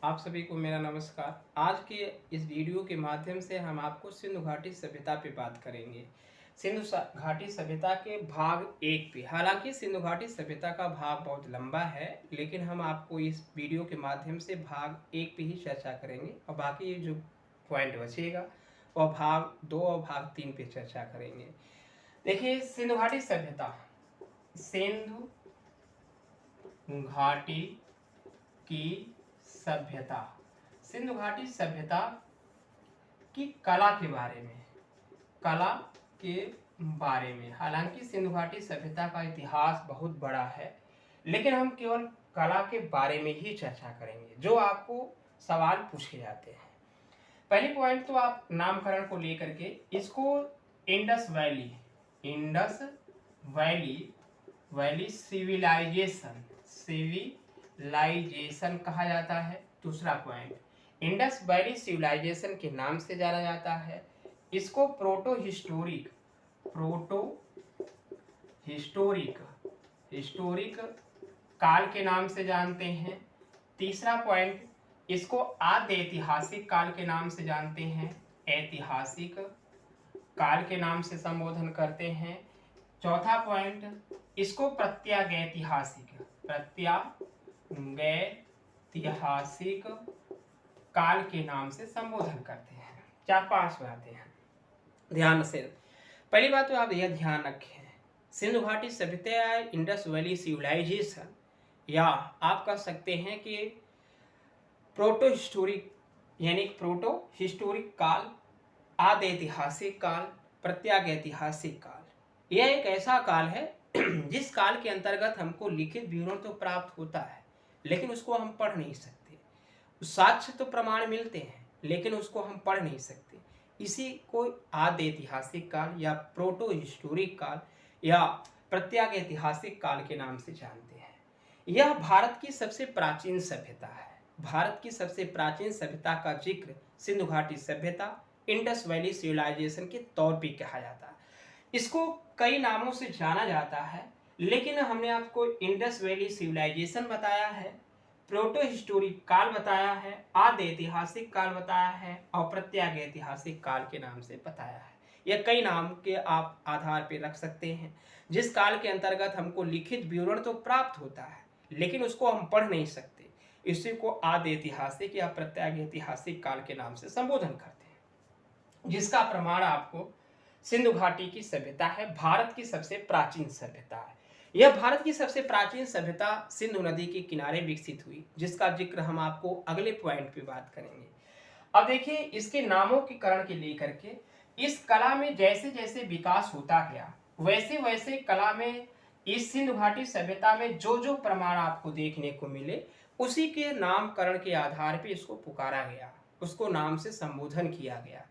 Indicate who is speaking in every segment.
Speaker 1: आप सभी को मेरा नमस्कार। आज के इस वीडियो के माध्यम से हम आपको सिंधु घाटी सभ्यता पे बात करेंगे। घाटी सभ्यता के भाग 1 पे। हालांकि सिंधु घाटी सभ्यता का भाग बहुत लंबा है, लेकिन हम आपको इस वीडियो के माध्यम से भाग 1 पे ही चर्चा करेंगे और बाकी जो पॉइंट बचेगा वह भाग 2 और भाग 3 पे चर्चा करेंगे। देखिए, सिंधु घाटी सभ्यता, सिंधु घाटी की सभ्यता, सिंधु घाटी सभ्यता की कला के बारे में, कला के बारे में। हालांकि सिंधु घाटी सभ्यता का इतिहास बहुत बड़ा है, लेकिन हम केवल कला के बारे में ही चर्चा करेंगे जो आपको सवाल पूछे जाते हैं। पहली पॉइंट तो आप नामकरण को लेकर के इसको Indus valley, Indus valley civilisation कहा जाता है। दूसरा पॉइंट, इंडस वैली सिविलाइजेशन के नाम से जाना जाता है। इसको प्रोटो हिस्टोरिक काल के नाम से जानते हैं। तीसरा पॉइंट, इसको आद्य ऐतिहासिक काल के नाम से जानते हैं, ऐतिहासिक काल के नाम से संबोधन करते हैं। चौथा पॉइंट, इसको प्रत्यागैतिहासिक काल के नाम से संबोधन करते हैं। 4-5 बातें हैं, ध्यान से। पहली बात तो आप यह ध्यान रखें, सिंधु घाटी सभ्यता या इंडस वैली सिविलाइजेशन, या आप कह सकते हैं कि प्रोटो हिस्टोरिक काल, आद्य ऐतिहासिक काल, प्रत्यागैतिहासिक काल, यह एक ऐसा काल है जिस काल के अंतर्गत हमको लिखित विवरण तो प्राप्त होता है, लेकिन उसको हम पढ़ नहीं सकते। साक्ष्य तो प्रमाण मिलते हैं, लेकिन उसको हम पढ़ नहीं सकते। इसी को आद्य ऐतिहासिक काल या प्रोटो हिस्टोरिक काल या प्रत्यागैतिहासिक काल के नाम से जानते हैं। यह भारत की सबसे प्राचीन सभ्यता है। भारत की सबसे प्राचीन सभ्यता का जिक्र सिंधु घाटी सभ्यता, इंडस वैली सिविलाइजेशन के तौर पे कहा जाता है। इसको कई नामों से जाना जाता है, लेकिन हमने आपको इंडस वैली सिविलाइजेशन बताया है, प्रोटो हिस्टोरिक काल बताया है, आद्य ऐतिहासिक काल बताया है और प्रत्यागैतिहासिक काल के नाम से बताया है। यह कई नाम के आप आधार पर रख सकते हैं, जिस काल के अंतर्गत हमको लिखित विवरण तो प्राप्त होता है, लेकिन उसको हम पढ़ नहीं सकते। इसी को आद्य ऐतिहासिक या प्रत्यागैतिहासिक काल के नाम से संबोधन करते हैं, जिसका प्रमाण आपको सिंधु घाटी की सभ्यता है, भारत की सबसे प्राचीन सभ्यता है। यह भारत की सबसे प्राचीन सभ्यता सिंधु नदी के किनारे विकसित हुई, जिसका जिक्र हम आपको अगले पॉइंट पे बात करेंगे। अब देखिए, इसके नामों के करण के लेकर के इस कला में जैसे जैसे विकास होता गया, वैसे वैसे कला में, इस सिंधु घाटी सभ्यता में जो जो प्रमाण आपको देखने को मिले, उसी के नामकरण के आधार पर इसको पुकारा गया, उसको नाम से संबोधन किया गया।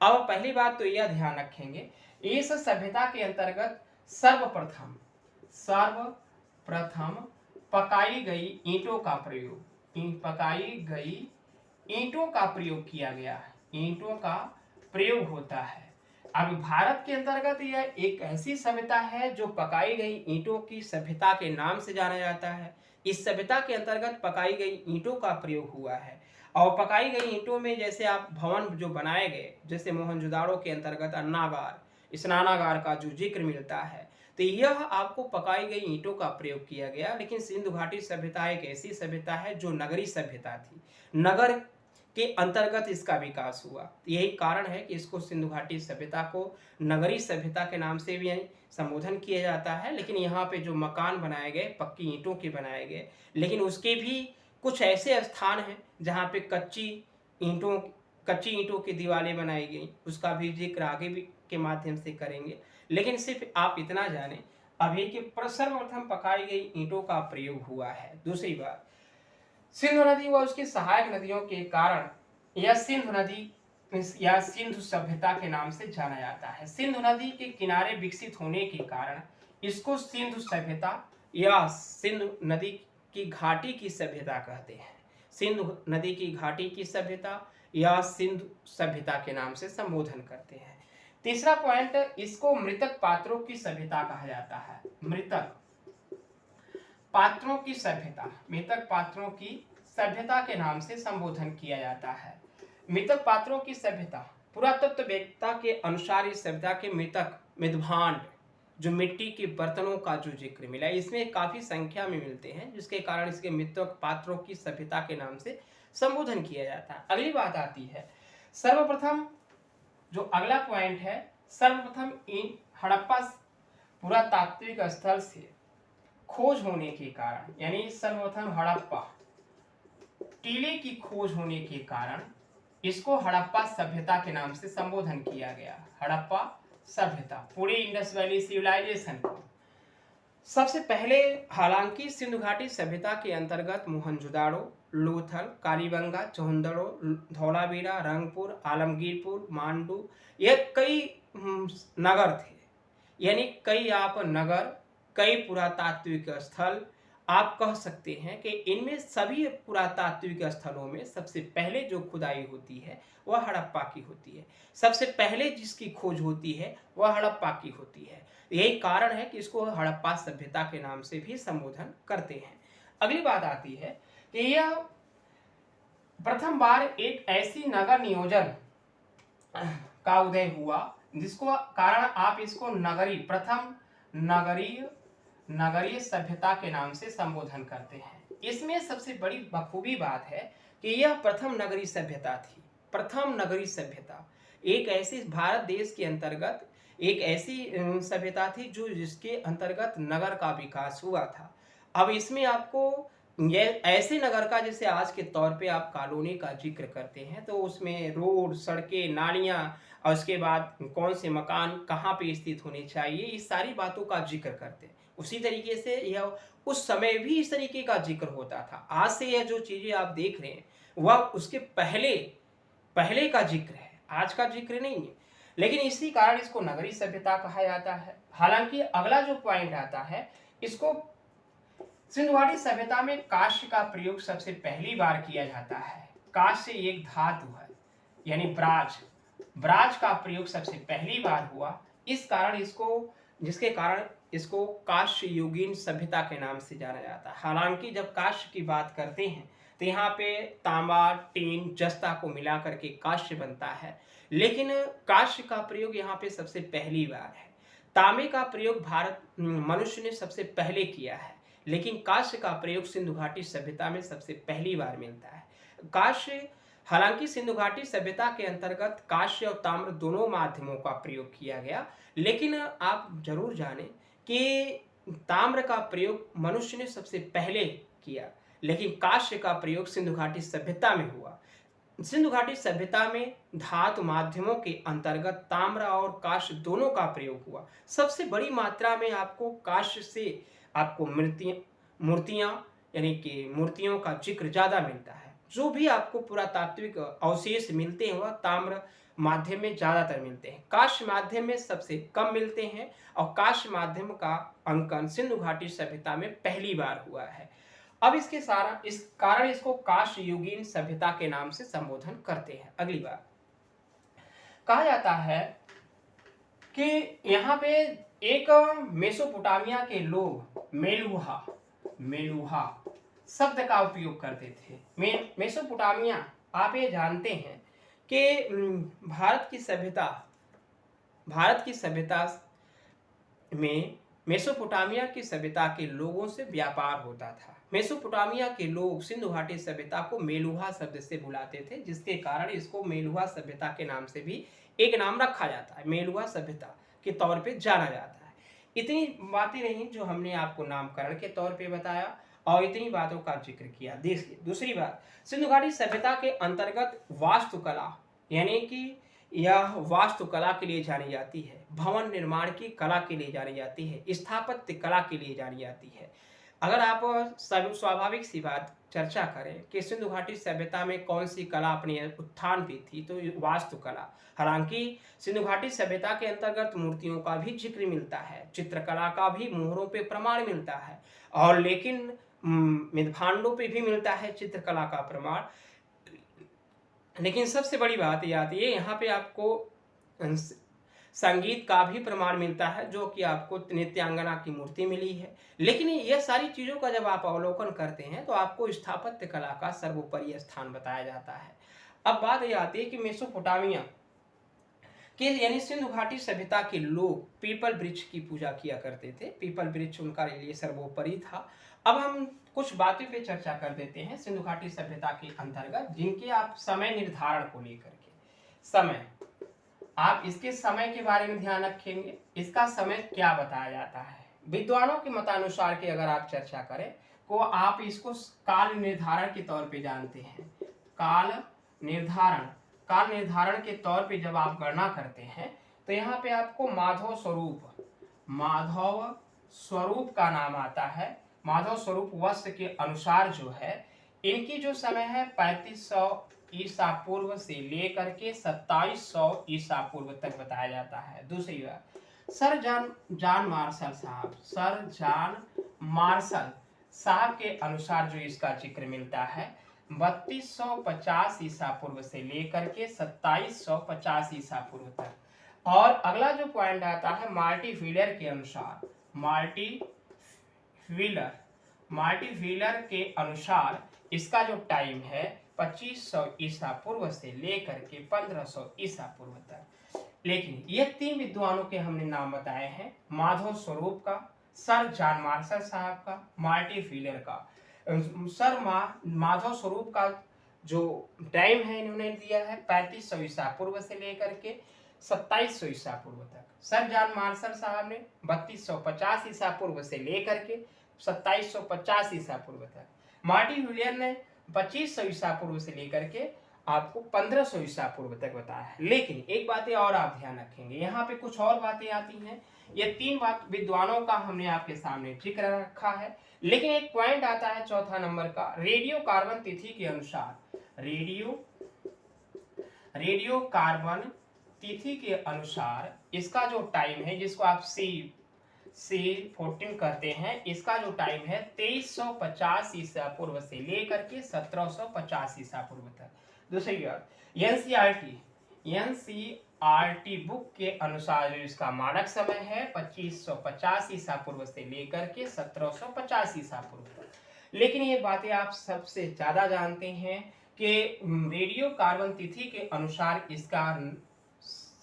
Speaker 1: अब पहली बात तो यह ध्यान रखेंगे, इस सभ्यता के अंतर्गत सर्वप्रथम पकाई गई ईंटों का प्रयोग किया गया है, ईंटों का प्रयोग होता है। अब भारत के अंतर्गत यह एक ऐसी सभ्यता है जो पकाई गई ईंटों की सभ्यता के नाम से जाना जाता है। इस सभ्यता के अंतर्गत पकाई गई ईंटों का प्रयोग हुआ है, और पकाई गई ईंटों में जैसे आप भवन जो बनाए गए, जैसे मोहनजोदाड़ो के अंतर्गत अन्नागार, स्नानागार का जो जिक्र मिलता है, तो यह आपको पकाई गई ईंटों का प्रयोग किया गया। लेकिन सिंधु घाटी सभ्यता एक ऐसी सभ्यता है जो नगरी सभ्यता थी, नगर के अंतर्गत इसका विकास हुआ। यही कारण है कि इसको सिंधु घाटी सभ्यता को नगरी सभ्यता के नाम से भी संबोधन किया जाता है। लेकिन यहाँ पे जो मकान बनाए गए पक्की ईंटों के बनाए गए, लेकिन उसके भी कुछ ऐसे स्थान हैं जहाँ पे कच्ची ईंटों की दीवारें बनाई गई, उसका भी जिक्र आगे भी के माध्यम से करेंगे। लेकिन सिर्फ आप इतना जानें अभी कि सर्वप्रथम पकाई गई ईंटों का प्रयोग हुआ है। दूसरी बात, सिंधु नदी व उसकी सहायक नदियों के कारण यह सिंधु नदी या सिंधु सभ्यता के नाम से जाना जाता है। सिंधु नदी के किनारे विकसित होने के कारण इसको सिंधु सभ्यता या सिंधु नदी की घाटी की सभ्यता कहते हैं। सिंधु नदी की घाटी की सभ्यता या सिंधु सभ्यता के नाम से संबोधन करते हैं। तीसरा पॉइंट, इसको मृतक पात्रों की सभ्यता कहा जाता है। मृतक पात्रों की सभ्यता के नाम से संबोधन किया जाता है। मृतक पात्रों की सभ्यता, पुरातत्ववेत्ता के अनुसार इस सभ्यता के मृतक मृदभांड जो मिट्टी के बर्तनों का जो जिक्र मिला इसमें काफी संख्या में मिलते हैं, जिसके कारण इसके मृतक पात्रों की सभ्यता के नाम से संबोधन किया जाता है। अगली बात आती है सर्वप्रथम, जो अगला पॉइंट है, सर्वप्रथम इन हड़प्पा पुरातात्विक स्थल से खोज होने के कारण, यानी सर्वप्रथम हड़प्पा टीले की खोज होने के कारण इसको हड़प्पा सभ्यता के नाम से संबोधन किया गया। हड़प्पा सभ्यता, पूरे इंडस वैली सिविलाइजेशन को सबसे पहले, हालांकि सिंधु घाटी सभ्यता के अंतर्गत मोहनजोदाड़ो, लोथल, कालीबंगा, चौहंदड़ो, धौलावीरा, रंगपुर, आलमगीरपुर, मांडू, ये कई नगर थे, यानी कई आप नगर, कई पुरातात्विक स्थल आप कह सकते हैं कि इनमें सभी पुरातात्विक स्थलों में सबसे पहले जो खुदाई होती है वह हड़प्पा की होती है। सबसे पहले जिसकी खोज होती है वह हड़प्पा की होती है। यही कारण है कि इसको हड़प्पा सभ्यता के नाम से भी संबोधन करते हैं। अगली बात आती है कि यह प्रथम बार एक ऐसी नगर नियोजन का उदय हुआ जिसको कारण आप इसको नगरी, प्रथम नगरीय सभ्यता के नाम से संबोधन करते हैं। इसमें सबसे बड़ी बखूबी बात है कि यह प्रथम नगरीय सभ्यता थी। प्रथम नगरीय सभ्यता एक ऐसी भारत देश के अंतर्गत एक ऐसी सभ्यता थी जो जिसके अंतर्गत नगर का विकास हुआ था। अब इसमें आपको ये ऐसे नगर का, जैसे आज के तौर पे आप कॉलोनी का जिक्र करते हैं तो उसमें रोड, सड़कें, नालियां और उसके बाद कौन से मकान कहाँ पे स्थित होने चाहिए, इस सारी बातों का जिक्र करते हैं। उसी तरीके से यह उस समय भी इस तरीके का जिक्र होता था। आज से यह जो चीजें आप देख रहे हैं वह उसके पहले का जिक्र है, आज का जिक्र नहीं है। लेकिन इसी कारण इसको नगरीय सभ्यता कहा जाता है। हालांकि अगला जो पॉइंट आता है, इसको सिंधु घाटी सभ्यता में काष्ठ का प्रयोग सबसे पहली बार किया जाता है। काष्ठ एक धातु है, यानी ब्राज का प्रयोग सबसे पहली बार हुआ। इस कारण जिसके कारण इसको काष्ठ युगीन सभ्यता के नाम से जाना जाता है। हालांकि जब काष्ठ की बात करते हैं तो यहाँ पे तांबा, टीन, जस्ता को मिला करके काष्ठ बनता है, लेकिन काष्ठ का प्रयोग यहाँ पे सबसे पहली बार है। तांबे का प्रयोग मनुष्य ने सबसे पहले किया है, लेकिन काष्ठ का प्रयोग सिंधु घाटी सभ्यता में सबसे पहली बार मिलता है। काष्ठ, हालांकि सिंधु घाटी सभ्यता के अंतर्गत काष्ठ और ताम्र दोनों माध्यमों का प्रयोग किया गया, लेकिन आप जरूर जानें कि ताम्र का प्रयोग मनुष्य ने सबसे पहले किया, लेकिन काष्ठ का प्रयोग सिंधु घाटी सभ्यता में हुआ। सिंधु घाटी सभ्यता में धातु माध्यमों के अंतर्गत ताम्र और काष्ठ दोनों का प्रयोग हुआ। सबसे बड़ी मात्रा में आपको काष्ठ से आपको मूर्तियां यानी कि मूर्तियों का जिक्र ज्यादा मिलता है। जो भी आपको पुरातात्विक अवशेष मिलते हैं वह ताम्र माध्यम में ज्यादातर मिलते हैं, काष्ठ माध्यम में सबसे कम मिलते हैं। और काष्ठ माध्यम का अंकन सिंधु घाटी सभ्यता में पहली बार हुआ है। अब इस कारण इसको काष्ठ युगीन सभ्यता के नाम से संबोधन करते हैं। अगली बात, कहा जाता है कि यहाँ पे एक मेसोपोटामिया के लोग मेलुहा शब्द का उपयोग करते थे। मेसोपोटामिया, आप ये जानते हैं कि भारत की सभ्यता में मेसोपोटामिया की सभ्यता के लोगों से व्यापार होता था। मेसोपोटामिया के लोग सिंधु घाटी सभ्यता को मेलुहा शब्द से बुलाते थे, जिसके कारण इसको मेलुहा सभ्यता के नाम से भी एक नाम रखा जाता है, मेलुहा सभ्यता के तौर पे जाना जाता है। इतनी बातें नहीं जो हमने आपको नामकरण के तौर पे बताया और इतनी बातों का जिक्र किया। देखिए दूसरी बात, सिंधु घाटी सभ्यता के अंतर्गत वास्तुकला, यानी कि यह वास्तुकला के लिए जानी जाती है, भवन निर्माण की कला के लिए जानी जाती है, स्थापत्य कला के लिए जानी जाती है। अगर आप स्वाभाविक सी बात चर्चा करें कि सिंधु घाटी सभ्यता में कौन सी कला अपने उत्थान पे थी, तो वास्तुकला। हालांकि सिंधु घाटी सभ्यता के अंतर्गत मूर्तियों का भी जिक्र मिलता है, चित्रकला का भी मोहरों पे प्रमाण मिलता है, और लेकिन मृदभांडों पे भी मिलता है चित्रकला का प्रमाण। लेकिन सबसे बड़ी बात ये आती है, यहाँ पे आपको संगीत का भी प्रमाण मिलता है, जो कि आपको नृत्यांगना की मूर्ति मिली है। लेकिन ये सारी चीज़ों का जब आप अवलोकन करते हैं तो आपको स्थापत्य कला का सर्वोपरि स्थान बताया जाता है। अब बात ये आती है कि मेसोपोटामिया कि यानी सिंधु घाटी सभ्यता के लोग पीपल वृक्ष की पूजा किया करते थे। पीपल वृक्ष उनका लिए सर्वोपरि था। अब हम कुछ बातों पे चर्चा कर देते हैं सिंधु घाटी सभ्यता के अंतर्गत, जिनके आप समय निर्धारण को लेकर के। समय, आप इसके समय के बारे में ध्यान रखेंगे, इसका समय क्या बताया जाता है। विद्वानों के मतानुसार की अगर आप चर्चा करें तो आप इसको काल निर्धारण के तौर पे जानते हैं। काल निर्धारण के तौर पे जब आप गणना करते हैं तो यहाँ पे आपको माधव स्वरूप का नाम आता है। माधव स्वरूप वस्त्र के अनुसार जो है, इनकी जो समय है 3500 ईसा पूर्व से लेकर के 2700 ईसा पूर्व तक बताया जाता है। दूसरी बात, सर जॉन मार्शल साहब के अनुसार जो इसका जिक्र मिलता है 3250 ईसा पूर्व से लेकर के 2750 ईसा पूर्व तक। और अगला जो पॉइंट आता है मार्टी व्हीलर के अनुसार, मार्टी व्हीलर के अनुसार इसका जो टाइम है 2500 ईसा पूर्व से लेकर के 1500 ईसा पूर्व तक। लेकिन ये तीन विद्वानों के हमने नाम बताए हैं, माधव स्वरूप का, सर जॉन मार्शल साहब का, मार्टी व्हीलर का। सर माधव स्वरूप का जो टाइम है इन्होंने दिया है 3500 ईसा पूर्व से लेकर के 2700 ईसा पूर्व तक। सर जॉन मार्शल साहब ने 3250 ईसा पूर्व से लेकर के 2750 ईसा पूर्व तक। मार्टी व्हीलर ने 2500 ईसा पूर्व से लेकर के आपको 1500 ईसा पूर्व तक बताया है। लेकिन एक बातें और आप ध्यान रखेंगे, यहाँ पे कुछ और बातें आती हैं। ये तीन बात विद्वानों का हमने आपके सामने जिक्र रखा है। लेकिन एक पॉइंट आता है चौथा नंबर का, रेडियो कार्बन तिथि के अनुसार। रेडियो कार्बन तिथि के अनुसार इसका जो टाइम है, जिसको आप C14 कहते हैं, इसका जो टाइम है 2350 ईसा पूर्व से लेकर के 1750 ईसा पूर्व तक। दूसरी बात, एनसीईआरटी बुक के अनुसार जो इसका मानक समय है 2550 ईसा पूर्व से लेकर के 1750 ईसा पूर्व तक। लेकिन ये बातें आप सबसे ज्यादा जानते हैं कि रेडियो कार्बन तिथि के अनुसार इसका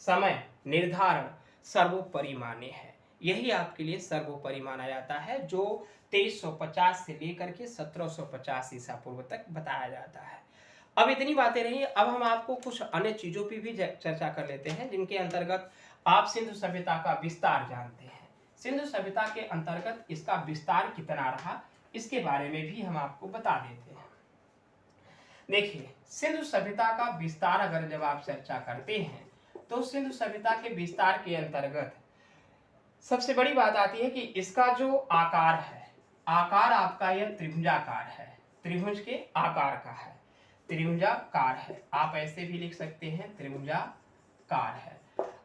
Speaker 1: समय निर्धारण सर्वोपरि मान्य है। यही आपके लिए सर्वोपरि माना जाता है, जो 2350 से लेकर के 1750 ईसा पूर्व तक बताया जाता है। अब इतनी बातें रही, अब हम आपको कुछ अन्य चीजों पर भी चर्चा कर लेते हैं, जिनके अंतर्गत आप सिंधु सभ्यता का विस्तार जानते हैं। सिंधु सभ्यता के अंतर्गत इसका विस्तार कितना रहा, इसके बारे में भी हम आपको बता देते हैं। देखिए, सिंधु सभ्यता का विस्तार अगर जब आप चर्चा करते हैं तो सिंधु सभ्यता के विस्तार के अंतर्गत सबसे बड़ी बात आती है कि इसका जो आकार है, आकार आपका यह त्रिभुजाकार है, त्रिभुज के आकार का है, त्रिभुजाकार है। आप ऐसे भी लिख सकते हैं, त्रिभुजाकार है।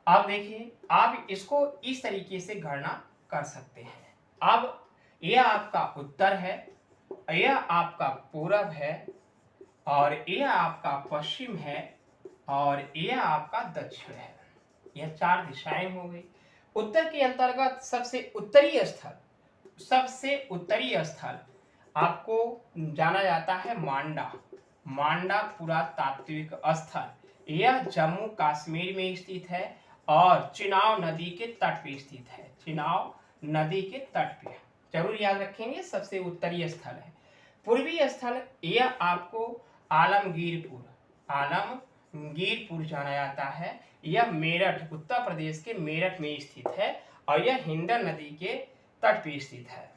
Speaker 1: अब देखिए, आप इसको इस तरीके से गणना कर सकते हैं। अब यह आपका उत्तर है, यह आपका पूरब है, और यह आपका पश्चिम है, और यह आपका दक्षिण है। यह चार दिशाएं हो गई। उत्तर के अंतर्गत सबसे उत्तरी स्थल आपको जाना जाता है मांडा पुरातात्विक स्थल। यह जम्मू कश्मीर में स्थित है और चिनाब नदी के तट पे स्थित है। चिनाब नदी के तट पे, जरूर याद रखेंगे, सबसे उत्तरी स्थल है। पूर्वी स्थल यह आपको आलमगीरपुर जाना जाता है। यह मेरठ, उत्तर प्रदेश के मेरठ में स्थित है, और यह हिंडन नदी के तट पे स्थित है।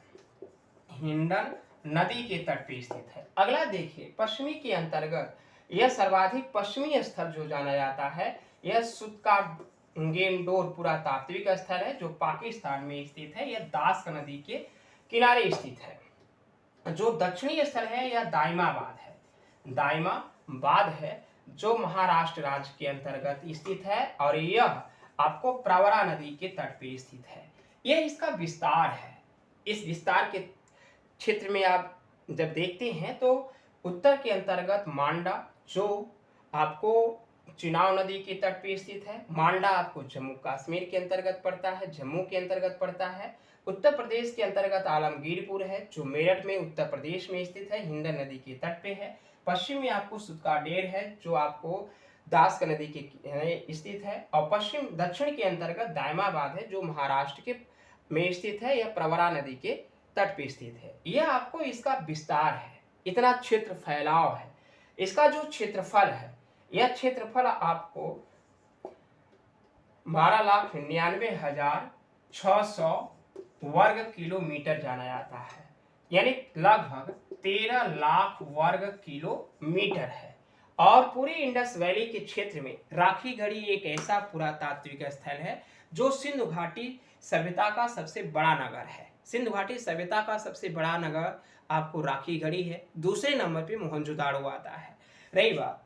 Speaker 1: हिंडन नदी के तट पे स्थित है। अगला देखिए, पश्चिमी के अंतर्गत यह सर्वाधिक पश्चिमी स्थल जो जाना जाता है, यह सुत्का-गेंडोर पुरातात्विक स्थल है, जो पाकिस्तान में स्थित है। यह दास नदी के किनारे स्थित है। जो दक्षिणी स्थल है यह दाइमाबाद है, जो महाराष्ट्र राज्य के अंतर्गत स्थित है, और यह आपको प्रवरा नदी के तट पे स्थित है। यह इसका विस्तार है। इस विस्तार के क्षेत्र में आप जब देखते हैं तो उत्तर के अंतर्गत मांडा, जो आपको चिनाब नदी के तट पे स्थित है। मांडा आपको जम्मू कश्मीर के अंतर्गत पड़ता है, जम्मू के अंतर्गत पड़ता है। उत्तर प्रदेश के अंतर्गत आलमगीरपुर है जो मेरठ में उत्तर प्रदेश में स्थित है, हिंद नदी के तट पे है। पश्चिम में आपको सुतकाडेर है जो आपको दास नदी के स्थित है। और पश्चिम दक्षिण के अंतर्गत दायमाबाद है जो महाराष्ट्र के में स्थित है, यह प्रवरा नदी के तट पे स्थित है। यह आपको इसका विस्तार है, इतना क्षेत्र फैलाव है। इसका जो क्षेत्रफल है, यह क्षेत्रफल आपको 12,99,600 वर्ग किलोमीटर जाना जाता है, यानी लगभग 13 लाख वर्ग किलोमीटर है। और पूरी इंडस वैली के क्षेत्र में राखी गढ़ी एक ऐसा पुरातात्विक स्थल है जो सिंधु घाटी सभ्यता का सबसे बड़ा नगर है। सिंधु घाटी सभ्यता का सबसे बड़ा नगर आपको राखी गढ़ी है। दूसरे नंबर पे मोहनजोदाड़ो आता है। रही बात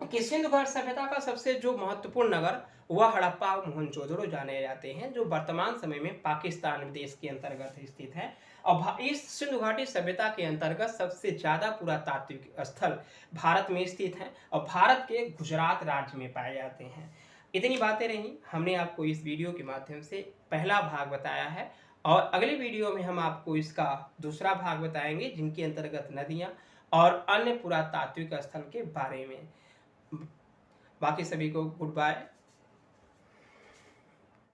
Speaker 1: कि सिंधु घाटी सभ्यता का सबसे जो महत्वपूर्ण नगर वह हड़प्पा और मोहनजोदड़ो जाने जाते हैं, जो वर्तमान समय में पाकिस्तान देश के अंतर्गत स्थित है। और इस सिंधु घाटी सभ्यता के अंतर्गत सबसे ज्यादा पुरातात्विक स्थल भारत में स्थित हैं और भारत के गुजरात राज्य में पाए जाते हैं। इतनी बातें रही, हमने आपको इस वीडियो के माध्यम से पहला भाग बताया है और अगली वीडियो में हम आपको इसका दूसरा भाग बताएंगे जिनके अंतर्गत नदियां और अन्य पुरातात्विक स्थल के बारे में। बाकी सभी को गुड बाय।